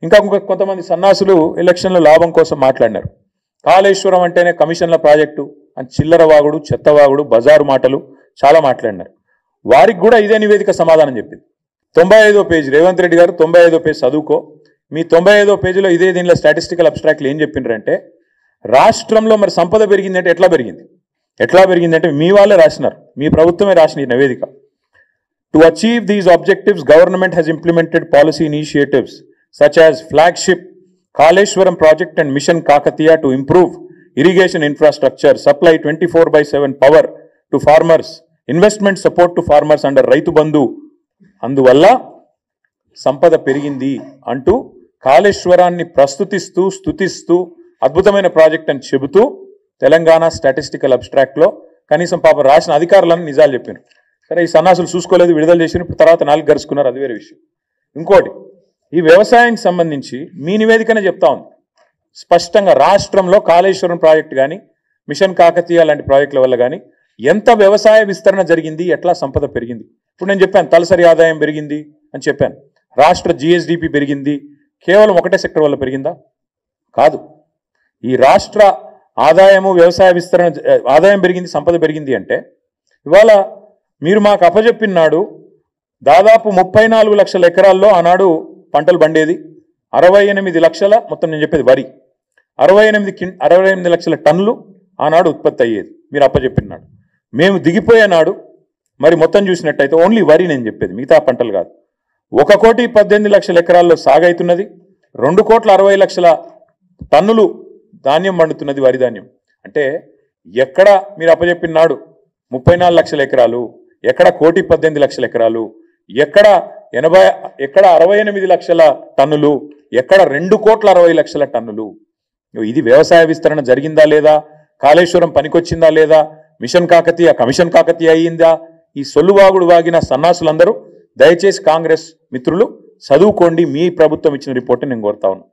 ఇంకా కొంతమంది సన్నాసులు ఎలక్షన్ల లాభం కోసం మాట్లాడినారు. కాళేశ్వరం అంటేనే కమిషన్ల ప్రాజెక్టు అని చిల్లరవాగుడు, చెత్తవాగుడు, బజారు మాటలు చాలా మాట్లాడినారు. వారికి కూడా ఇదే నివేదిక సమాధానం చెప్పింది. 95వ పేజీ రేవంత్ రెడ్డి గారు 95వ పేజీ చదువుకో. మీ 95వ పేజీలో ఇదే దీనిలో స్టాటిస్టికల్ అబ్స్ట్రాక్ట్లు ఏం చెప్పిండ్రంటే, రాష్ట్రంలో మరి సంపద పెరిగిందంటే ఎట్లా పెరిగిందంటే మీ వాళ్ళే రాసినారు, మీ ప్రభుత్వమే రాసిన ఈ నివేదిక. To achieve these objectives government has implemented policy initiatives such as flagship Kaleshwaram project and Mission Kakatiya to improve irrigation infrastructure, supply 24/7 power to farmers, investment support to farmers under Raitu Bandhu. అందువల్ల సంపద పెరిగింది అంటూ కాళేశ్వరాన్ని ప్రస్తుతిస్తూ స్తుతిస్తూ అద్భుతమైన project అని చెబుతూ Telangana statistical అబ్స్ట్రాక్ట్లో కనీసం పాప రాసిన అధికారులను నిజాలు చెప్పారు. సరే, ఈ సన్నాసులు చూసుకోలేదు, విడుదల చేసిన తర్వాత 4 గరుచుకున్నారు, అది వేరే విషయం. ఇంకోటి, ఈ వ్యవసాయానికి సంబంధించి మీ నివేదికనే చెప్తా ఉంది స్పష్టంగా, రాష్ట్రంలో కాళేశ్వరం ప్రాజెక్టు కానీ మిషన్ కాకతీయ లాంటి ప్రాజెక్టుల వల్ల కానీ ఎంత వ్యవసాయ విస్తరణ జరిగింది, ఎట్లా సంపద పెరిగింది. ఇప్పుడు నేను చెప్పాను తలసరి ఆదాయం పెరిగింది అని చెప్పాను, రాష్ట్ర జిఎస్డిపి పెరిగింది. కేవలం ఒకటే సెక్టర్ వల్ల పెరిగిందా? కాదు. ఈ రాష్ట్ర ఆదాయము, వ్యవసాయ విస్తరణ, ఆదాయం పెరిగింది, సంపద పెరిగింది అంటే ఇవాళ మీరు మాకు అప్పచెప్పినాడు దాదాపు 34 లక్షల ఎకరాల్లో ఆనాడు పంటలు పండేది. 68 లక్షల, మొత్తం నేను చెప్పేది వరి, 68 లక్షల టన్నులు ఆనాడు ఉత్పత్తి అయ్యేది మీరు అప్పచెప్పినాడు. మేము దిగిపోయే నాడు మరి మొత్తం చూసినట్టయితే ఓన్లీ వరి నేను చెప్పేది, మిగతా పంటలు కాదు, 1,18,00,000 ఎకరాల్లో సాగైతున్నది, 2,60,00,000 టన్నులు ధాన్యం పండుతున్నది, వరి ధాన్యం. అంటే ఎక్కడ మీరు అప్పచెప్పినాడు 34 లక్షల ఎకరాలు, ఎక్కడ 1,18,00,000 ఎకరాలు, ఎక్కడ 68 లక్షల టన్నులు, ఎక్కడ 2,60,00,000 టన్నులు. ఇది వ్యవసాయ విస్తరణ జరిగిందా లేదా, కాళేశ్వరం పనికొచ్చిందా లేదా, మిషన్ కాకతీయ కమిషన్ కాకతీయ అయ్యిందా? ఈ సొల్లువాగుడు వాగిన సన్నాసులందరూ దయచేసి కాంగ్రెస్ మిత్రులు చదువుకోండి, మీ ప్రభుత్వం ఇచ్చిన రిపోర్ట్ నేను కోరుతా ఉన్నాను.